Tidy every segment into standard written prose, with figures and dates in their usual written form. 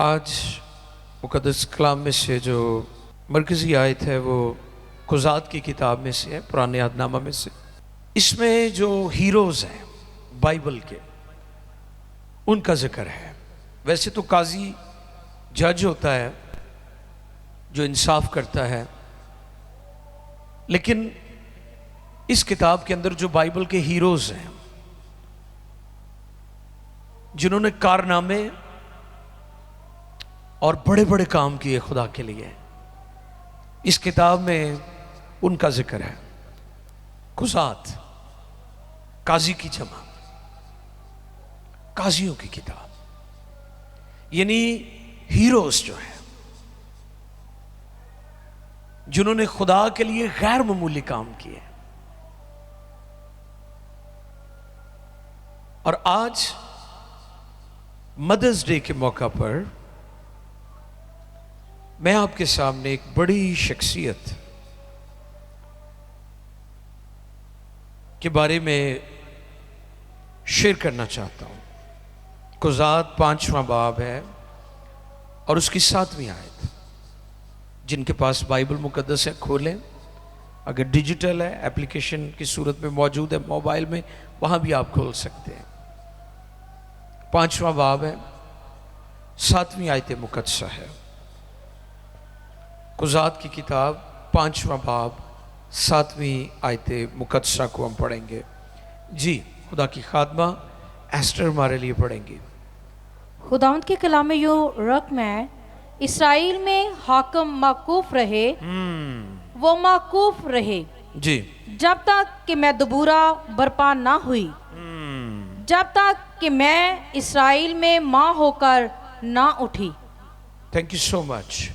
آج مقدس کلام میں سے جو مرکزی آیت ہے وہ قضات کی کتاب میں سے ہے، پرانے عہد نامہ میں سے۔ اس میں جو ہیروز ہیں بائبل کے، ان کا ذکر ہے۔ ویسے تو قاضی جج ہوتا ہے جو انصاف کرتا ہے، لیکن اس کتاب کے اندر جو بائبل کے ہیروز ہیں جنہوں نے کارنامے اور بڑے بڑے کام کیے خدا کے لیے، اس کتاب میں ان کا ذکر ہے۔ قضات، قاضی کی جمع، قاضیوں کی کتاب، یعنی ہیروز جو ہیں جنہوں نے خدا کے لیے غیر معمولی کام کیے۔ اور آج مدرز ڈے کے موقع پر میں آپ کے سامنے ایک بڑی شخصیت کے بارے میں شیئر کرنا چاہتا ہوں۔ قضات 5واں باب ہے اور اس کی 7ویں آیت۔ جن کے پاس بائبل مقدس ہے کھولیں، اگر ڈیجیٹل ہے اپلیکیشن کی صورت میں موجود ہے موبائل میں، وہاں بھی آپ کھول سکتے ہیں۔ 5واں باب ہے، 7ویں آیت مقدسہ ہے۔ قضات کی کتاب 5واں باب 7ویں آیت مقدسہ کو ہم پڑھیں گے۔ جی، خدا کی خادمہ ایسٹر ہمارے لیے پڑھیں گی۔ خداوند کے کلام میں یوں رقم ہے، اسرائیل میں حاکم موقوف رہے، وہ موقوف رہے جی، جب تک کہ میں دوبارہ برپا نہ ہوئی، جب تک کہ میں اسرائیل میں ماں ہو کر نہ اٹھی۔ تھینک یو سو مچ۔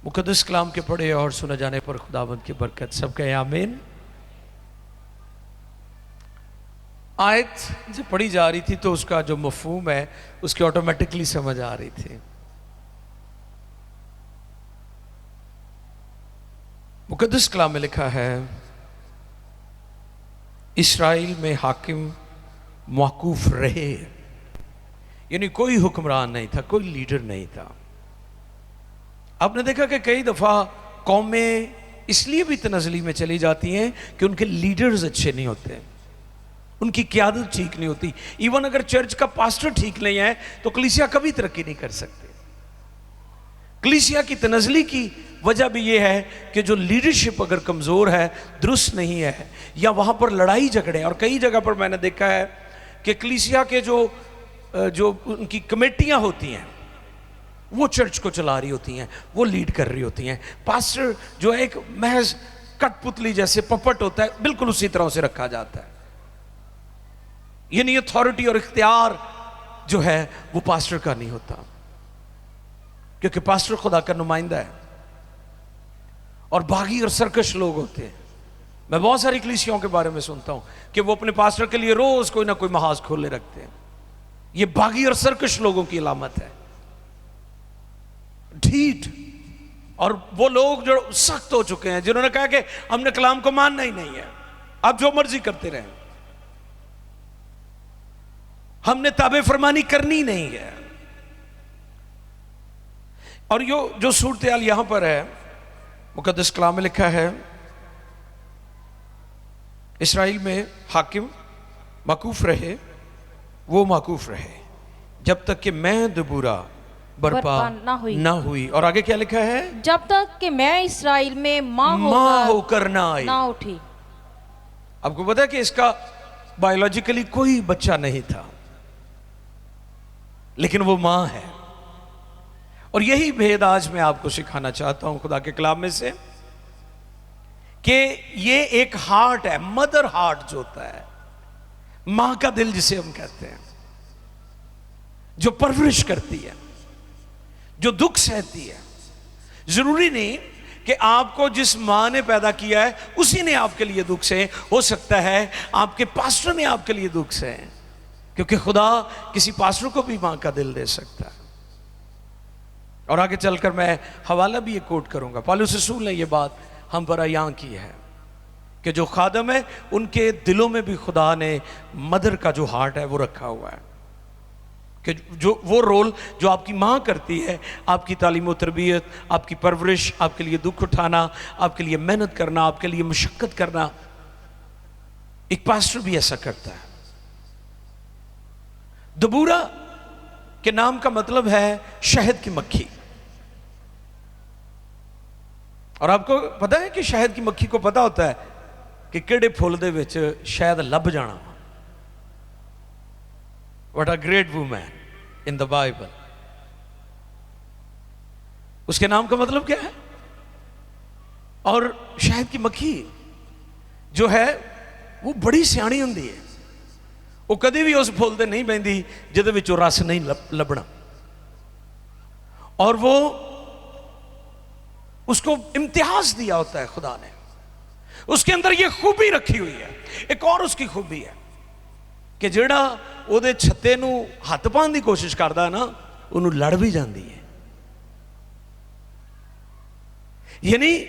مقدس کلام کے پڑھے اور سنا جانے پر خداوند کی برکت سب کہے آمین۔ آیت جو پڑھی جا رہی تھی تو اس کا جو مفہوم ہے اس کی آٹومیٹکلی سمجھ آ رہی تھی۔ مقدس کلام میں لکھا ہے، اسرائیل میں حاکم موقوف رہے، یعنی کوئی حکمران نہیں تھا، کوئی لیڈر نہیں تھا۔ آپ نے دیکھا کہ کئی دفعہ قومیں اس لیے بھی تنزلی میں چلی جاتی ہیں کہ ان کے لیڈرز اچھے نہیں ہوتے، ان کی قیادت ٹھیک نہیں ہوتی۔ ایون اگر چرچ کا پاسٹر ٹھیک نہیں ہے تو کلیسیا کبھی ترقی نہیں کر سکتے۔ کلیسیا کی تنزلی کی وجہ بھی یہ ہے کہ جو لیڈرشپ اگر کمزور ہے، درست نہیں ہے، یا وہاں پر لڑائی جھگڑے، اور کئی جگہ پر میں نے دیکھا ہے کہ کلیسیا کے جو ان کی کمیٹیاں ہوتی ہیں وہ چرچ کو چلا رہی ہوتی ہیں، وہ لیڈ کر رہی ہوتی ہیں۔ پاسٹر جو ایک محض کٹ پتلی جیسے پپٹ ہوتا ہے، بالکل اسی طرح سے رکھا جاتا ہے، یعنی اتھارٹی اور اختیار جو ہے وہ پاسٹر کا نہیں ہوتا، کیونکہ پاسٹر خدا کا نمائندہ ہے۔ اور باغی اور سرکش لوگ ہوتے ہیں۔ میں بہت ساری کلیسیوں کے بارے میں سنتا ہوں کہ وہ اپنے پاسٹر کے لیے روز کوئی نہ کوئی محاذ کھولے رکھتے ہیں۔ یہ باغی اور سرکش لوگوں کی علامت ہے، ڈھیٹ، اور وہ لوگ جو سخت ہو چکے ہیں، جنہوں نے کہا کہ ہم نے کلام کو ماننا ہی نہیں ہے، آپ جو مرضی کرتے رہیں، ہم نے تابع فرمانی کرنی نہیں ہے۔ اور جو صورتحال یہاں پر ہے، مقدس کلام میں لکھا ہے، اسرائیل میں حاکم موقوف رہے، وہ موقوف رہے جب تک کہ میں دوبارہ برپا نہ ہوئی۔ اور آگے کیا لکھا ہے؟ جب تک کہ میں اسرائیل میں ماں ہو کر نہ آئی، نہ اٹھی۔ آپ کو پتا ہے کہ اس کا بایولوجیکلی کوئی بچہ نہیں تھا، لیکن وہ ماں ہے۔ اور یہی بھید آج میں آپ کو سکھانا چاہتا ہوں خدا کے کلام میں سے، کہ یہ ایک ہارٹ ہے، مدر ہارٹ جو ہوتا ہے، ماں کا دل جسے ہم کہتے ہیں، جو پرورش کرتی ہے، جو دکھ سہتی ہے۔ ضروری نہیں کہ آپ کو جس ماں نے پیدا کیا ہے اسی نے آپ کے لیے دکھ سہے، ہو سکتا ہے آپ کے پاسٹر نے آپ کے لیے دکھ سہے، کیونکہ خدا کسی پاسٹر کو بھی ماں کا دل دے سکتا ہے۔ اور آگے چل کر میں حوالہ بھی یہ کوٹ کروں گا، پالوس رسول نے یہ بات ہم پر عیاں کی ہے کہ جو خادم ہے ان کے دلوں میں بھی خدا نے مدر کا جو ہارٹ ہے وہ رکھا ہوا ہے۔ کہ جو وہ رول جو آپ کی ماں کرتی ہے، آپ کی تعلیم و تربیت، آپ کی پرورش، آپ کے لیے دکھ اٹھانا، آپ کے لیے محنت کرنا، آپ کے لیے مشقت کرنا، ایک پاسٹر بھی ایسا کرتا ہے۔ دبورا کے نام کا مطلب ہے شہد کی مکھی، اور آپ کو پتا ہے کہ شہد کی مکھی کو پتا ہوتا ہے کہ کیڑے پھول دے وچ شہد لب جانا۔ What a great woman in the Bible۔ اس کے نام کا مطلب کیا ہے؟ اور شہد کی مکھی جو ہے وہ بڑی سیانی ہوندی ہے، وہ کدی بھی اس پھول تے نہیں بہندی جدے وچوں رس نہیں لبنا، اور وہ اس کو امتیاز دیا ہوتا ہے خدا نے، اس کے اندر یہ خوبی رکھی ہوئی ہے۔ ایک اور اس کی خوبی ہے کہ جیڑا او دے چھتے نو ہاتھ پان دی کوشش کردا ہے نا، انہوں لڑ بھی جاندی ہے۔ یعنی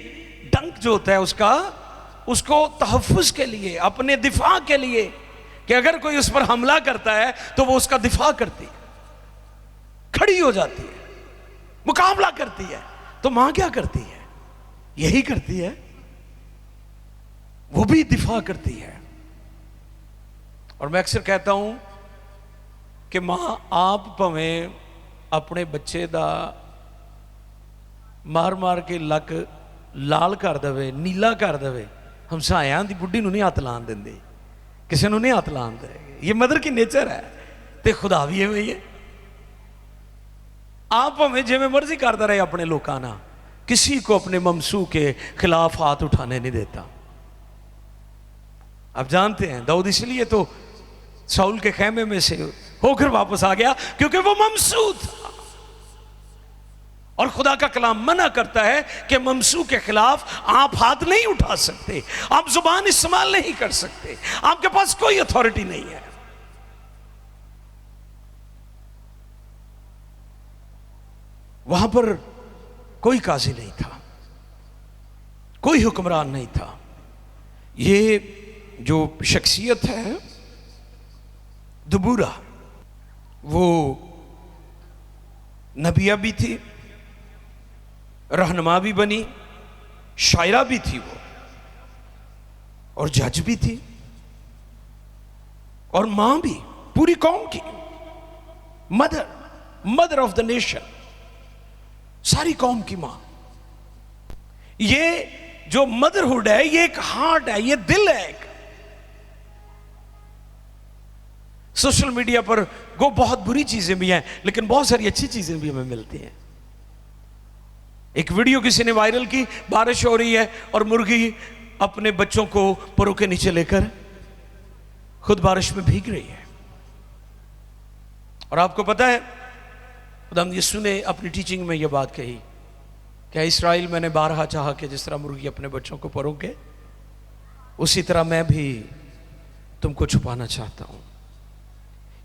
ڈنک جو ہوتا ہے اس کو تحفظ کے لیے، اپنے دفاع کے لیے، کہ اگر کوئی اس پر حملہ کرتا ہے تو وہ اس کا دفاع کرتی ہے، کھڑی ہو جاتی ہے، مقابلہ کرتی ہے۔ تو ماں کیا کرتی ہے؟ یہی کرتی ہے، وہ بھی دفاع کرتی ہے۔ اور میں اکثر کہتا ہوں کہ ماں آپ پویں اپنے بچے دا مار مار کے لک لال کر دے، نیلا کر دے، ہمسایاں دی بڈھی نو نہیں ہاتھ لان دیندی، کسی نو نہیں ہاتھ لان دے۔ یہ مدر کی نیچر ہے، تے خدا بھی ہے وہی ہے۔ آپ ہمیں جی میں مرضی کرتا رہے اپنے لوکانا، کسی کو اپنے ممسو کے خلاف ہاتھ اٹھانے نہیں دیتا۔ آپ جانتے ہیں داؤد اس لیے تو ساؤل کے خیمے میں سے ہو کر واپس آ گیا کیونکہ وہ ممسو تھا، اور خدا کا کلام منع کرتا ہے کہ ممسو کے خلاف آپ ہاتھ نہیں اٹھا سکتے، آپ زبان استعمال نہیں کر سکتے، آپ کے پاس کوئی اتھارٹی نہیں ہے۔ وہاں پر کوئی قاضی نہیں تھا، کوئی حکمران نہیں تھا۔ یہ جو شخصیت ہے دبورا، وہ نبیہ بھی تھی، رہنما بھی بنی، شاعرہ بھی تھی وہ، اور جج بھی تھی، اور ماں بھی، پوری قوم کی مدر آف دا نیشن، ساری قوم کی ماں۔ یہ جو مدرہڈ ہے یہ ایک ہارٹ ہے، یہ دل ہے ایک۔ سوشل میڈیا پر وہ بہت بری چیزیں بھی ہیں لیکن بہت ساری اچھی چیزیں بھی ہمیں ملتی ہیں۔ ایک ویڈیو کسی نے وائرل کی، بارش ہو رہی ہے اور مرغی اپنے بچوں کو پروں کے نیچے لے کر خود بارش میں بھیگ رہی ہے۔ اور آپ کو پتا ہے خداوند یسوع نے اپنی ٹیچنگ میں یہ بات کہی کہ اسرائیل، میں نے بارہا چاہا کہ جس طرح مرغی اپنے بچوں کو پروں کے، اسی طرح میں بھی تم کو چھپانا چاہتا ہوں۔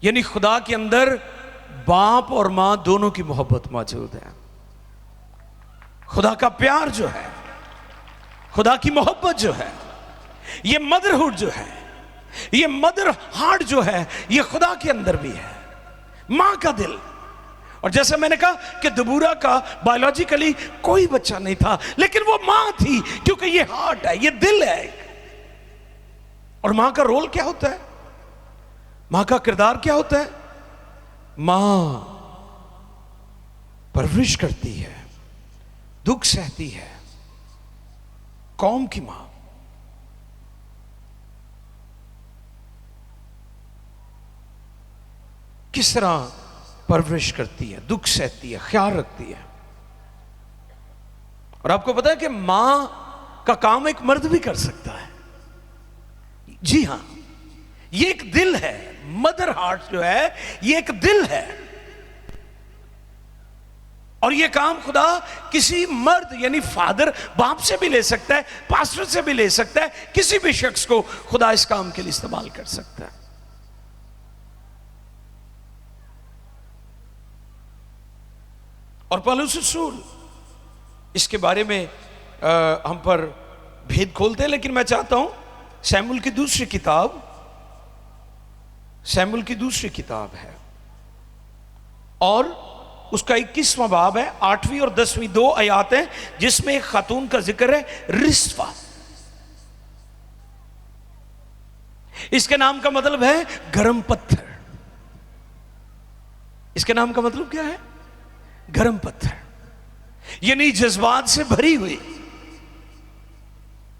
یعنی خدا کے اندر باپ اور ماں دونوں کی محبت موجود ہے۔ خدا کا پیار جو ہے، خدا کی محبت جو ہے، یہ مدرہڈ جو ہے، یہ مدر ہارٹ جو ہے، یہ خدا کے اندر بھی ہے، ماں کا دل۔ اور جیسے میں نے کہا کہ دبورا کا بایولوجیکلی کوئی بچہ نہیں تھا، لیکن وہ ماں تھی کیونکہ یہ ہارٹ ہے، یہ دل ہے۔ اور ماں کا رول کیا ہوتا ہے؟ ماں کا کردار کیا ہوتا ہے؟ ماں پرورش کرتی ہے، دکھ سہتی ہے، قوم کی ماں۔ کس طرح پرورش کرتی ہے، دکھ سہتی ہے، خیال رکھتی ہے۔ اور آپ کو پتا ہے کہ ماں کا کام ایک مرد بھی کر سکتا ہے۔ جی ہاں، یہ ایک دل ہے، مدر ہارٹ جو ہے یہ ایک دل ہے، اور یہ کام خدا کسی مرد یعنی فادر، باپ سے بھی لے سکتا ہے، پاسٹر سے بھی لے سکتا ہے، کسی بھی شخص کو خدا اس کام کے لیے استعمال کر سکتا ہے۔ اور پالوس رسول اس کے بارے میں ہم پر بھید کھولتے ہیں، لیکن میں چاہتا ہوں سیموئیل کی دوسری کتاب ہے اور اس کا 21واں باب ہے، 8ویں اور 10ویں 2 آیات ہیں جس میں ایک خاتون کا ذکر ہے، رسوا۔ اس کے نام کا مطلب ہے گرم پتھر۔ اس کے نام کا مطلب کیا ہے؟ گرم پتھر، یعنی جذبات سے بھری ہوئی،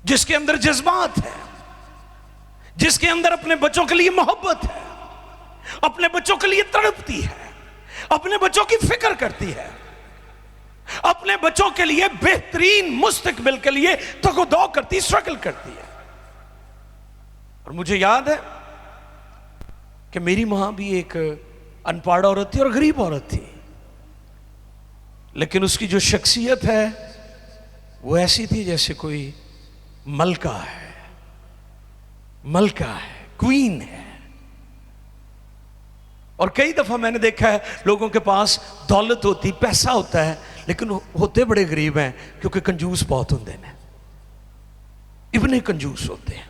جس کے اندر جذبات ہے، جس کے اندر اپنے بچوں کے لیے محبت ہے، اپنے بچوں کے لیے تڑپتی ہے، اپنے بچوں کی فکر کرتی ہے، اپنے بچوں کے لیے بہترین مستقبل کے لیے تگ و دو کرتی، اسٹرگل کرتی ہے۔ اور مجھے یاد ہے کہ میری ماں بھی ایک ان پڑھ عورت تھی اور غریب عورت تھی، لیکن اس کی جو شخصیت ہے وہ ایسی تھی جیسے کوئی ملکہ ہے، ملکہ ہے، کوئین ہے۔ اور کئی دفعہ میں نے دیکھا ہے لوگوں کے پاس دولت ہوتی، پیسہ ہوتا ہے، لیکن ہوتے بڑے غریب ہیں کیونکہ کنجوس بہت ہوتے ہیں، ابن کنجوس ہوتے ہیں۔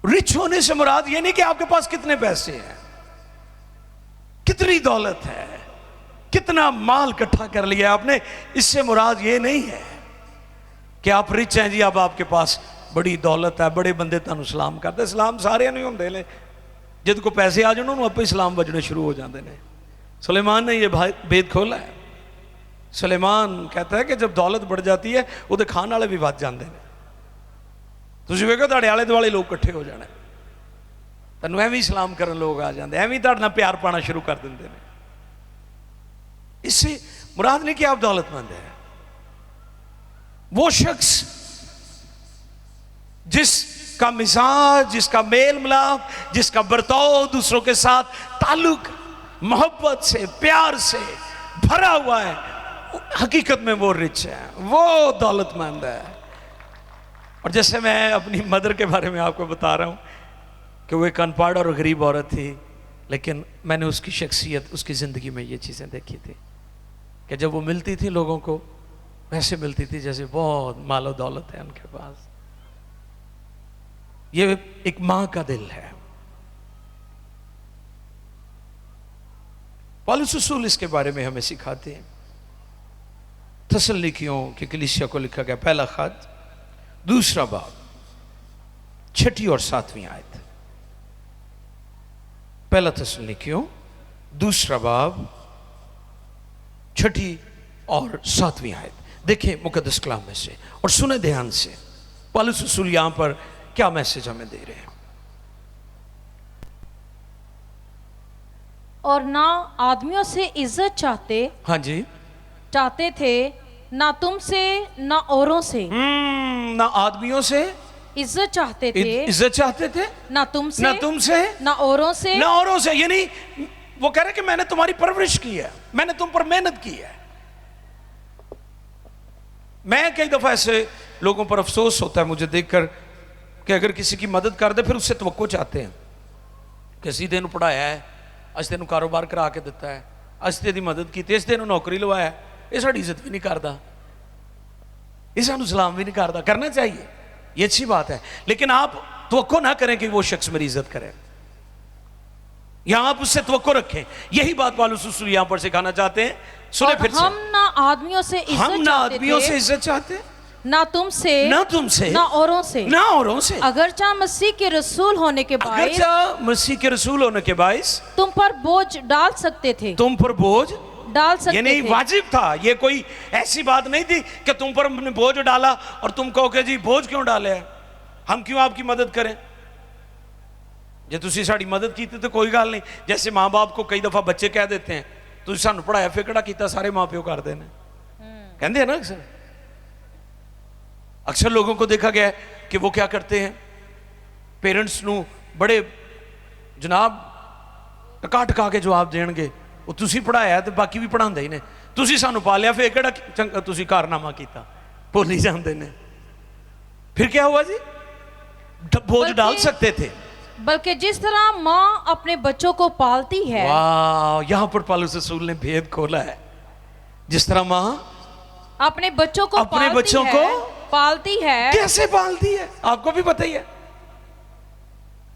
رچ ہونے سے مراد یہ نہیں کہ آپ کے پاس کتنے پیسے ہیں، کتنی دولت ہے، کتنا مال اکٹھا کر لیا آپ نے، اس سے مراد یہ نہیں ہے کہ آپ رچ ہیں جی، اب آپ کے پاس بڑی دولت ہے، بڑے بندے تانوں سلام کرتے۔ سلام سارے نہیں ہوندے نے، جد کو پیسے آ جان انہوں آپ اسلام بجنے شروع ہو جاندے نے۔ سلیمان نے یہ بید کھولا ہے۔ سلیمان کہتا ہے کہ جب دولت بڑھ جاتی ہے وہ دے کھان والے بھی بات جاندے نے، تسی ویکھو تہاڈے آلے دوالے لوگ اکٹھے ہو جانے، تینوں ایویں سلام کرن لوگ آ جاندے، ایویں تہاڈے نال پیار پانا شروع کر دیندے نے۔ اس سے مراد نہیں کہ آپ دولت مند ہیں، وہ شخص جس کا مزاج، جس کا میل ملاپ، جس کا برتاؤ دوسروں کے ساتھ تعلق محبت سے، پیار سے بھرا ہوا ہے، حقیقت میں وہ رچ ہے، وہ دولت مند ہے۔ اور جیسے میں اپنی مدر کے بارے میں آپ کو بتا رہا ہوں کہ وہ ایک ان پڑھ اور غریب عورت تھی، لیکن میں نے اس کی شخصیت، اس کی زندگی میں یہ چیزیں دیکھی تھی کہ جب وہ ملتی تھی لوگوں کو ویسے ملتی تھی جیسے بہت مال و دولت ہے ان کے پاس۔ یہ ایک ماں کا دل ہے۔ پالوس رسول اس کے بارے میں ہمیں سکھاتے ہیں۔ تسلنیکیوں کی کلیسیا کو لکھا گیا پہلا خط، 2 باب، 6 اور 7 آیت۔ پہلا تسلنیکیوں 2 باب 6 اور 7 آیت دیکھیں مقدس کلام میں سے اور سنیں دھیان سے۔ پالوس رسول یہاں پر کیا میسج ہمیں دے رہے ہیں؟ اور نہ آدمیوں سے عزت ہاں جی، چاہتے تھے، نہ تم سے نہ اوروں سے۔ نہ آدمیوں سے عزت چاہتے تھے، عزت چاہتے تھے، نہ تم سے نہ اوروں سے، نہ اوروں سے، یعنی وہ کہہ رہے کہ میں نے تمہاری پرورش کی ہے، میں نے تم پر محنت کی ہے۔ میں کئی دفعہ ایسے لوگوں پر افسوس ہوتا ہے مجھے دیکھ کر کہ اگر کسی کی مدد کر دے پھر اس سے توقع چاہتے ہیں کہ اسی دن پڑھایا ہے، اس دن کاروبار کرا کے دیتا ہے، اس دن مدد کی، اس دن نوکری لوایا ہے، یہ ساڑی عزت بھی نہیں کرتا، یہ سانو سلام بھی نہیں کرتا۔ کرنا چاہیے، یہ اچھی بات ہے، لیکن آپ توقع نہ کریں کہ وہ شخص میری عزت کرے، یہاں آپ اس سے توقع رکھیں۔ یہی بات پالوس رسول یہاں پر سکھانا چاہتے ہیں۔ سنیں پھر سے، ہم نہ آدمیوں سے عزت چاہتے، نہ تم سے نہ اوروں سے، اگرچہ مسیح کے رسول ہونے کے باعث تم پر بوجھ ڈال سکتے تھے، یعنی واجب تھا، یہ کوئی ایسی بات نہیں تھی کہ تم پر ہم نے بوجھ ڈالا اور تم کہو کہ جی بوجھ کیوں ڈالے ہیں، ہم کیوں آپ کی مدد کریں، جی تسی ساڑی مدد کی تو کوئی گال نہیں۔ جیسے ماں باپ کو کئی دفعہ بچے کہہ دیتے ہیں تو سانو پڑھایا فکڑا کیتا سارے ماں پیو کر دینے، کہندے ہیں نا اکثر لوگوں کو دیکھا گیا ہے کہ وہ کیا کرتے ہیں، پیرنٹس نو بڑے جناب ٹکا ٹکا کے جواب دین گے، وہ تسی پڑھایا تو باقی بھی پڑھا ہی نے، تسی سانو پالیا پھر کہڑا چنگا تسی کارنامہ کیتا، بولی جاندے نے۔ پھر کیا ہوا جی؟ بوجھ ڈال سکتے تھے، بلکہ جس طرح ماں اپنے بچوں کو پالتی ہے۔ واہ، یہاں پر پالوس رسول نے بھید کھولا ہے، جس طرح ماں اپنے بچوں کو اپنے بچوں کو پالتی ہے۔ کیسے پالتی ہے؟ آپ کو بھی پتہ ہی ہے،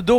2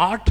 8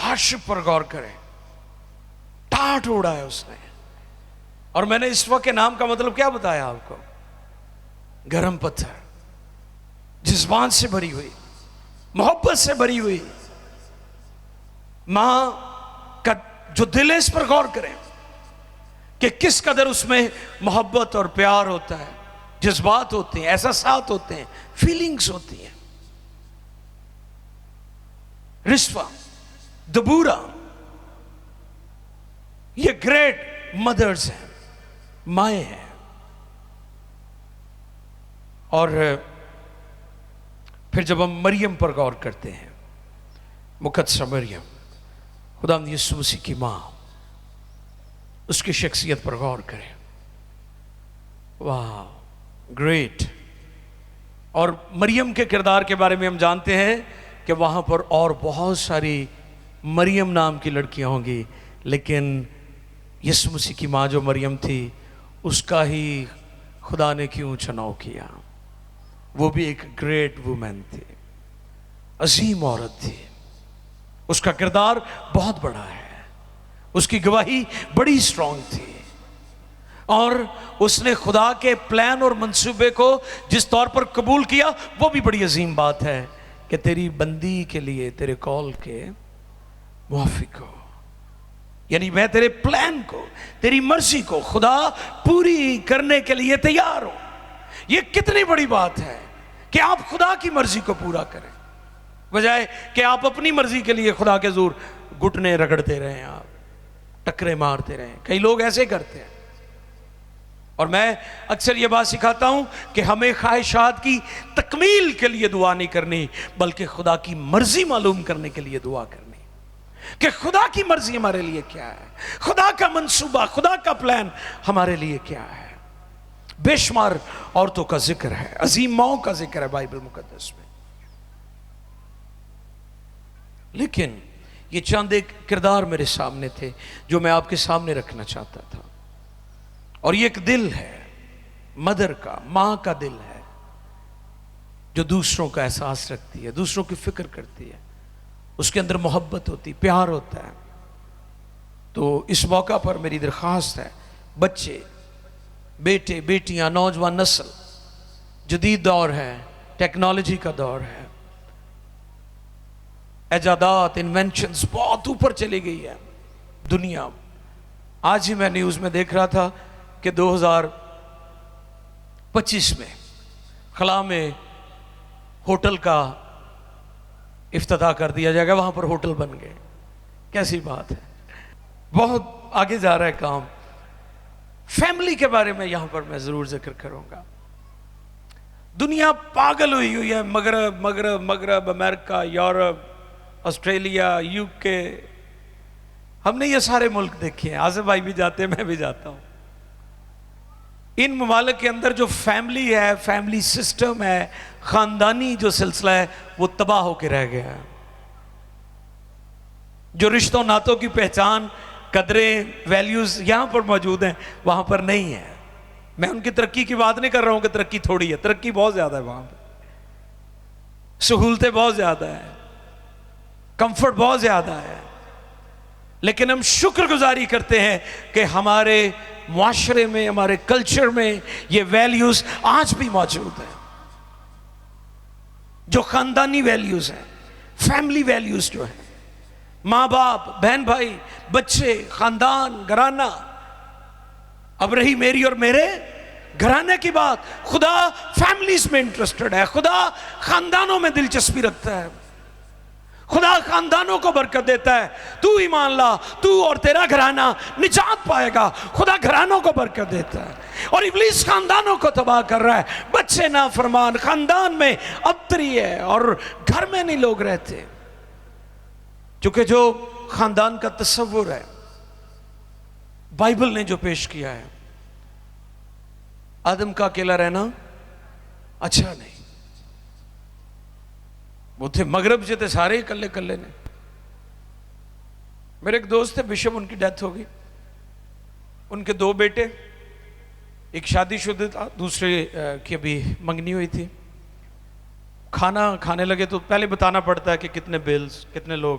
ہارڈشپ پر غور کریں. ٹاٹ اوڑا ہے اس نے. اور میں نے اسوا کے نام کا مطلب کیا بتایا آپ کو؟ گرم پتھر، جذبات سے بھری ہوئی، محبت سے بھری ہوئی ماں کا جو دل ہے، اس پر غور کریں کہ کس قدر اس میں محبت اور پیار ہوتا ہے، جذبات ہوتے ہیں، احساسات ہوتے ہیں، فیلنگز ہوتی ہیں. رسوا، دبورا، یہ گریٹ مدرز ہیں، مائیں ہیں. اور پھر جب ہم مریم پر غور کرتے ہیں، مقدسہ مریم، خداوند یسوع مسیح کی ماں، اس کی شخصیت پر غور کریں. واہ، گریٹ. اور مریم کے کردار کے بارے میں ہم جانتے ہیں کہ وہاں پر اور بہت ساری مریم نام کی لڑکیاں ہوں گی، لیکن یسوع مسیح کی ماں جو مریم تھی، اس کا ہی خدا نے کیوں چناؤ کیا. وہ بھی ایک گریٹ وومن تھی، عظیم عورت تھی. اس کا کردار بہت بڑا ہے، اس کی گواہی بڑی اسٹرانگ تھی، اور اس نے خدا کے پلان اور منصوبے کو جس طور پر قبول کیا، وہ بھی بڑی عظیم بات ہے کہ تیری بندی کے لیے، تیرے کال کے موافق ہو. یعنی میں تیرے پلان کو، تیری مرضی کو خدا پوری کرنے کے لیے تیار ہوں. یہ کتنی بڑی بات ہے کہ آپ خدا کی مرضی کو پورا کریں، بجائے کہ آپ اپنی مرضی کے لیے خدا کے زور گھٹنے رگڑتے رہیں، آپ ٹکرے مارتے رہیں. کئی لوگ ایسے کرتے ہیں. اور میں اکثر یہ بات سکھاتا ہوں کہ ہمیں خواہشات کی تکمیل کے لیے دعا نہیں کرنی، بلکہ خدا کی مرضی معلوم کرنے کے لیے دعا کرنی، کہ خدا کی مرضی ہمارے لیے کیا ہے، خدا کا منصوبہ، خدا کا پلان ہمارے لیے کیا ہے. بے شمار عورتوں کا ذکر ہے، عظیم ماؤں کا ذکر ہے بائبل مقدس میں، لیکن یہ چند ایک کردار میرے سامنے تھے جو میں آپ کے سامنے رکھنا چاہتا تھا. اور یہ ایک دل ہے، مدر کا، ماں کا دل ہے، جو دوسروں کا احساس رکھتی ہے، دوسروں کی فکر کرتی ہے، اس کے اندر محبت ہوتی، پیار ہوتا ہے. تو اس موقع پر میری درخواست ہے، بچے، بیٹے، بیٹیاں، نوجوان نسل، جدید دور ہے، ٹیکنالوجی کا دور ہے، ایجادات، انوینشنز بہت اوپر چلی گئی ہے دنیا. آج ہی میں نیوز میں دیکھ رہا تھا کہ 2025 میں خلا میں ہوٹل کا افتتاح کر دیا جائے گا، وہاں پر ہوٹل بن گئے. کیسی بات ہے، بہت آگے جا رہا ہے کام. فیملی کے بارے میں یہاں پر میں ضرور ذکر کروں گا. دنیا پاگل ہوئی ہے، مغرب، امریکہ، یورپ، آسٹریلیا، یو کے، ہم نے یہ سارے ملک دیکھے ہیں. آصف بھائی بھی جاتے ہیں، میں بھی جاتا ہوں. ان ممالک کے اندر جو فیملی ہے، فیملی سسٹم ہے، خاندانی جو سلسلہ ہے، وہ تباہ ہو کے رہ گیا ہے. جو رشتوں ناتوں کی پہچان، قدریں، ویلیوز یہاں پر موجود ہیں، وہاں پر نہیں ہے. میں ان کی ترقی کی بات نہیں کر رہا ہوں کہ ترقی تھوڑی ہے، ترقی بہت زیادہ ہے. وہاں پہ سہولتیں بہت زیادہ ہیں، کمفرٹ بہت زیادہ ہے، لیکن ہم شکر گزاری کرتے ہیں کہ ہمارے معاشرے میں، ہمارے کلچر میں یہ ویلیوز آج بھی موجود ہیں. جو خاندانی ویلیوز ہیں، فیملی ویلیوز جو ہیں، ماں باپ، بہن بھائی، بچے، خاندان، گھرانہ. اب رہی میری اور میرے گھرانے کی بات، خدا فیملیز میں انٹرسٹڈ ہے، خدا خاندانوں میں دلچسپی رکھتا ہے، خدا خاندانوں کو برکت دیتا ہے. تو ایمان لا، تو اور تیرا گھرانہ نجات پائے گا. خدا گھرانوں کو برکت دیتا ہے، اور ابلیس خاندانوں کو تباہ کر رہا ہے. بچے نافرمان، خاندان میں ابتری ہے، اور گھر میں نہیں لوگ رہتے. چونکہ جو خاندان کا تصور ہے، بائبل نے جو پیش کیا ہے، آدم کا اکیلا رہنا اچھا نہیں. وہ تھے مغرب سے، تھے سارے کلے کلے نے. میرے ایک دوست تھے بشپ، ان کی ڈیتھ ہو گئی. ان کے 2 بیٹے، ایک شادی شدہ تھا، دوسرے کی ابھی منگنی ہوئی تھی. کھانا کھانے لگے تو پہلے بتانا پڑتا ہے کہ کتنے بلز، کتنے لوگ.